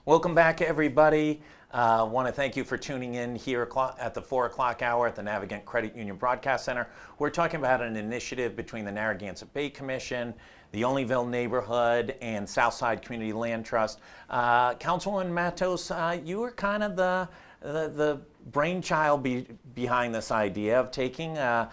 Welcome back, everybody. I want to thank you for tuning in here at the 4 o'clock hour at the Navigant Credit Union Broadcast Center. We're talking about an initiative between the Narragansett Bay Commission, the Olneyville neighborhood, and Southside Community Land Trust. Councilwoman Matos, you were kind of the brainchild behind this idea of taking a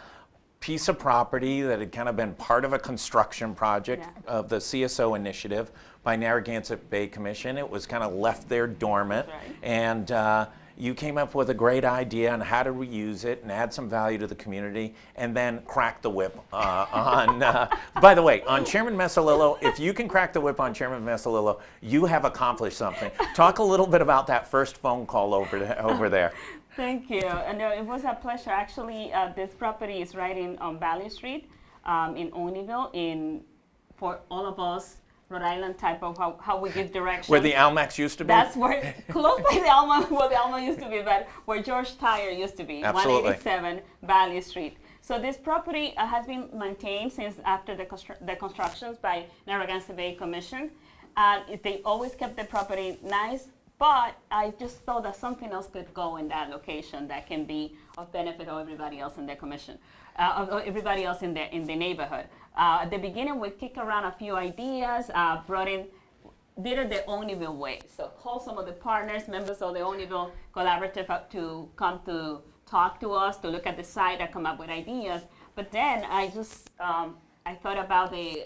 piece of property that had kind of been part of a construction project of the CSO initiative by Narragansett Bay Commission. It was kind of left there dormant, and you came up with a great idea on how to reuse it and add some value to the community, and then crack the whip on, by the way, on Chairman Messalillo. If you can crack the whip on Chairman Messalillo, you have accomplished something. Talk a little bit about that first phone call over there. Thank you. No, it was a pleasure. Actually, this property is right on Valley Street in Olneyville, for all of us, Rhode Island type of how we give directions. Where the Almax used to be? That's where, close by the Alma, well, the Alma used to be, but where George Tire used to be, Absolutely. 187 Valley Street. So this property has been maintained since after the constructions by Narragansett Bay Commission. They always kept the property nice, but I just thought that something else could go in that location that can be of benefit of everybody else in the commission, of everybody else in the neighborhood. At the beginning, we kicked around a few ideas, did it the Olneyville way. So called some of the partners, members of the Olneyville Collaborative up to come to talk to us, to look at the site and come up with ideas. But then I just, I thought about the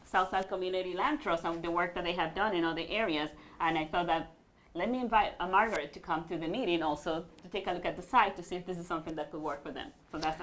Southside Community Land Trust and the work that they have done in other areas. And I thought that, let me invite Margaret to come to the meeting also to take a look at the site to see if this is something that could work for them. So that's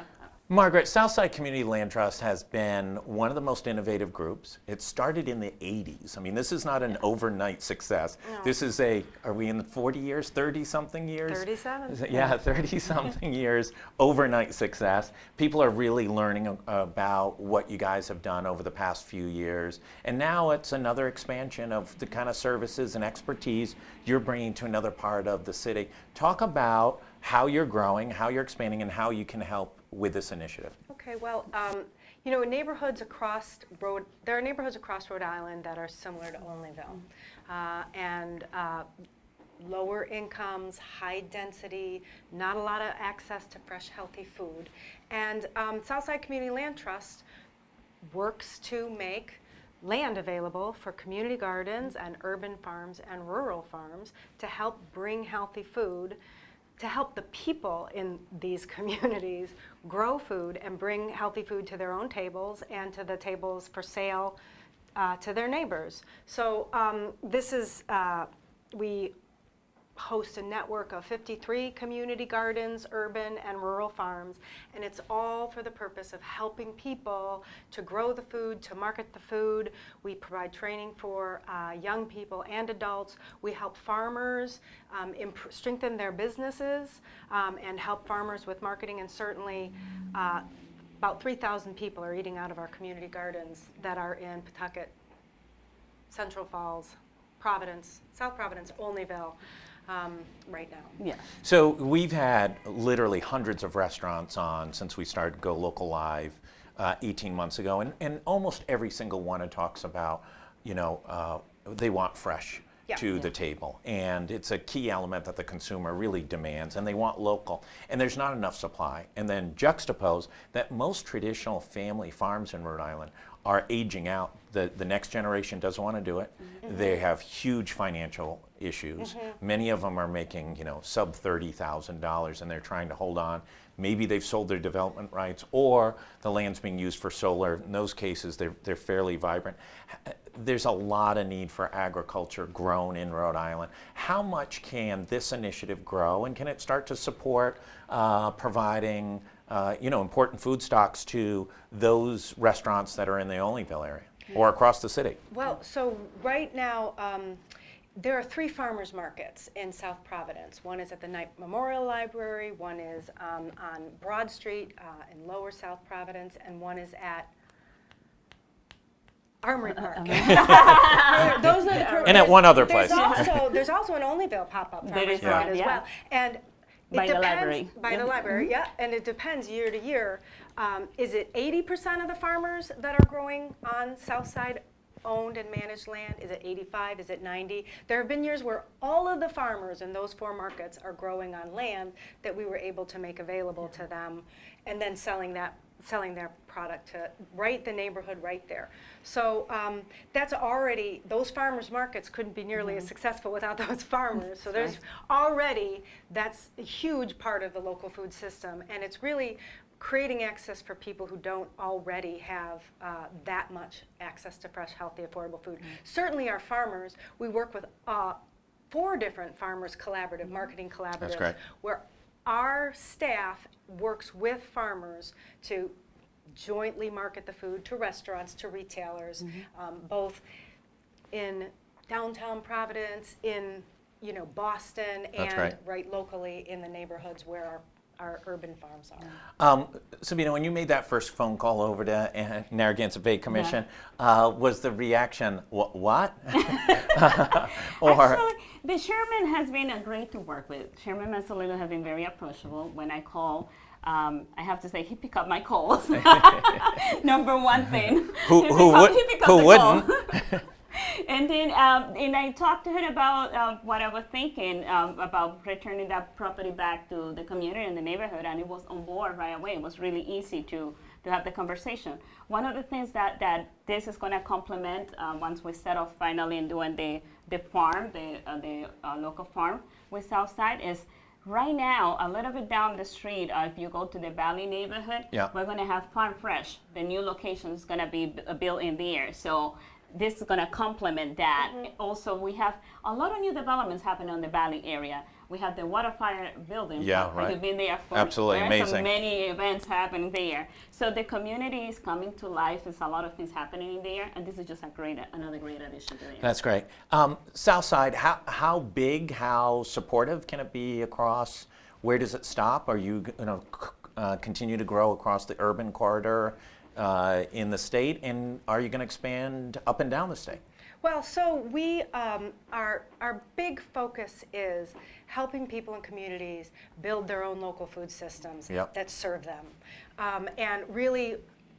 Margaret, Southside Community Land Trust has been one of the most innovative groups. It started in the 80s. I mean, this is not an overnight success. No. This is are we in the 40 years, 30-something years? 37. Yeah, 30-something years, overnight success. People are really learning about what you guys have done over the past few years. And now it's another expansion of the kind of services and expertise you're bringing to another part of the city. Talk about how you're growing, how you're expanding, and how you can help with this initiative. Okay, well, you know, there are neighborhoods across Rhode Island that are similar to Olneyville, and lower incomes, high density, not a lot of access to fresh, healthy food. And Southside Community Land Trust works to make land available for community gardens and urban farms and rural farms to help bring healthy food, to help the people in these communities grow food and bring healthy food to their own tables and to the tables for sale to their neighbors. So this is, we host a network of 53 community gardens, urban and rural farms, and it's all for the purpose of helping people to grow the food, to market the food. We provide training for young people and adults. We help farmers strengthen their businesses and help farmers with marketing, and certainly about 3,000 people are eating out of our community gardens that are in Pawtucket, Central Falls, Providence, South Providence, Olneyville, right now. Yeah. So we've had literally hundreds of restaurants on since we started GoLocal Live 18 months ago, and almost every single one talks about, you know, they want fresh to the table, and it's a key element that the consumer really demands, and they want local, and there's not enough supply. And then juxtapose that most traditional family farms in Rhode Island are aging out. The next generation doesn't want to do it. Mm-hmm. They have huge financial issues. Mm-hmm. Many of them are making, you know, sub $30,000, and they're trying to hold on. Maybe they've sold their development rights, or the land's being used for solar. In those cases, they're fairly vibrant. There's a lot of need for agriculture grown in Rhode Island. How much can this initiative grow, and can it start to support providing you know, important food stocks to those restaurants that are in the Olneyville area or across the city? Well, so right now, there are 3 farmers markets in South Providence. One is at the Knight Memorial Library, one is on Broad Street in Lower South Providence, and one is at Armory Park. Those are and at one other place. There's also an Olneyville pop-up farmers market as well. And by the library. By the library, yeah. And it depends year to year. Is it 80% of the farmers that are growing on South Side owned and managed land? Is it 85? Is it 90? There have been years where all of the farmers in those 4 markets are growing on land that we were able to make available to them, and then selling their product to the neighborhood right there. So that's already, those farmers markets couldn't be nearly as successful without those farmers. So there's already, that's a huge part of the local food system, and it's really creating access for people who don't already have that much access to fresh, healthy, affordable food. Certainly our farmers, we work with 4 different farmers collaborative, marketing collaboratives. That's great. Where our staff works with farmers to jointly market the food to restaurants, to retailers, both in downtown Providence, in Boston, That's and right. locally in the neighborhoods where our urban farms are. Sabina, when you made that first phone call over to Narragansett Bay Commission, was the reaction, what? Actually, the chairman has been great to work with. Chairman Mazzolino has been very approachable. When I call, I have to say he picked up my calls. Number one thing. Who wouldn't? And then and I talked to her about what I was thinking about returning that property back to the community and the neighborhood, and it was on board right away. It was really easy to have the conversation. One of the things that this is going to complement once we settle finally in doing the farm, the local farm with Southside is right now, a little bit down the street, if you go to the Valley neighborhood, we're going to have Farm Fresh. The new location is going to be built in there. So this is going to complement that. Also, we have a lot of new developments happening in the Valley area. We have the Waterfire building. Yeah, right. We've been there for absolutely amazing. So many events happening there. So the community is coming to life. There's a lot of things happening there, and this is just another great addition to the area. That's great. Southside, how big, how supportive can it be across? Where does it stop? Are you continue to grow across the urban corridor in the state, and are you going to expand up and down the state? Well, so we our big focus is helping people in communities build their own local food systems that serve them, and really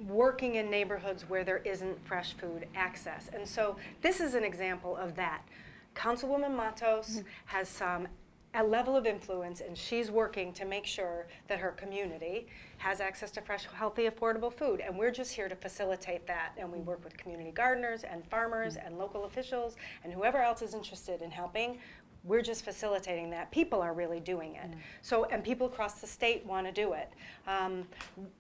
working in neighborhoods where there isn't fresh food access. And so this is an example of that. Councilwoman Matos has a level of influence, and she's working to make sure that her community has access to fresh, healthy, affordable food. And we're just here to facilitate that. And we work with community gardeners and farmers and local officials and whoever else is interested in helping. We're just facilitating that. People are really doing it. So, and people across the state want to do it.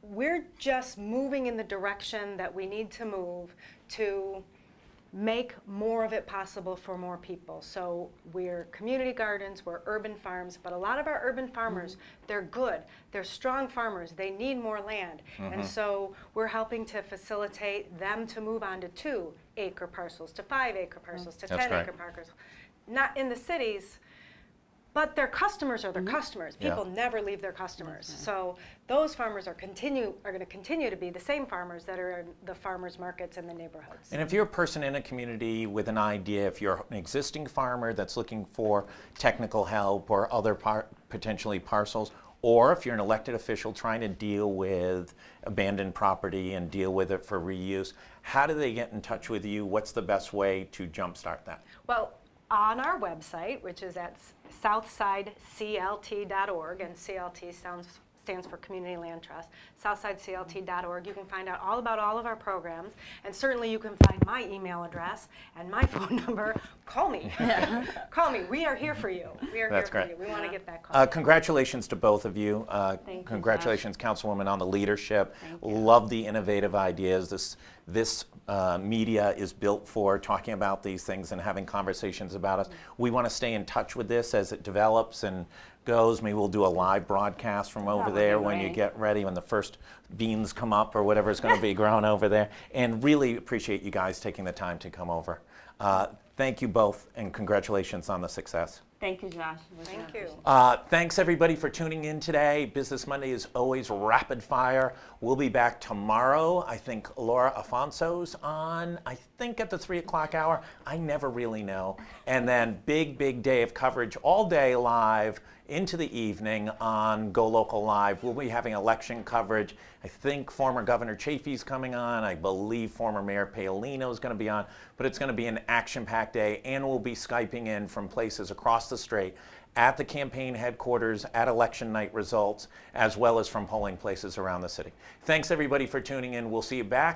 We're just moving in the direction that we need to move to make more of it possible for more people. So we're community gardens, we're urban farms, but a lot of our urban farmers, they're good. They're strong farmers. They need more land. And so we're helping to facilitate them to move on to 2-acre parcels, to 5-acre parcels, to 10-acre parcels. Not in the cities, but their customers are their customers. People never leave their customers. So those farmers are going to continue to be the same farmers that are in the farmers markets in the neighborhoods. And if you're a person in a community with an idea, if you're an existing farmer that's looking for technical help or other potentially parcels, or if you're an elected official trying to deal with abandoned property and deal with it for reuse, how do they get in touch with you? What's the best way to jumpstart that? Well, on our website, which is at southsideclt.org, and CLT stands for Community Land Trust, southsideclt.org, you can find out all about all of our programs, and certainly you can find my email address and my phone number. Call me. Call me. We are here for you. We are That's here great. for you. We want to get that call. Congratulations to both of you. Thank you, Congratulations, Councilwoman, on the leadership. Thank you. Love the innovative ideas. This media is built for talking about these things and having conversations about us. We want to stay in touch with this as it develops and goes. Maybe we'll do a live broadcast from over there when you get ready, when the first beans come up or whatever is going to be grown over there. And really appreciate you guys taking the time to come over. Thank you both, and congratulations on the success. Thank you, Josh. Thank you. Thanks everybody for tuning in today. Business Monday is always rapid fire. We'll be back tomorrow. I think Laura Afonso's on, I think at the 3 o'clock hour. I never really know. And then big day of coverage all day live into the evening on GoLocal Live. We'll be having election coverage I think former Governor Chafee's coming on. I believe former Mayor Paolino is going to be on. But it's going to be an action-packed day, and we'll be Skyping in from places across the state at the campaign headquarters, at election night results, as well as from polling places around the city. Thanks, everybody, for tuning in. We'll see you back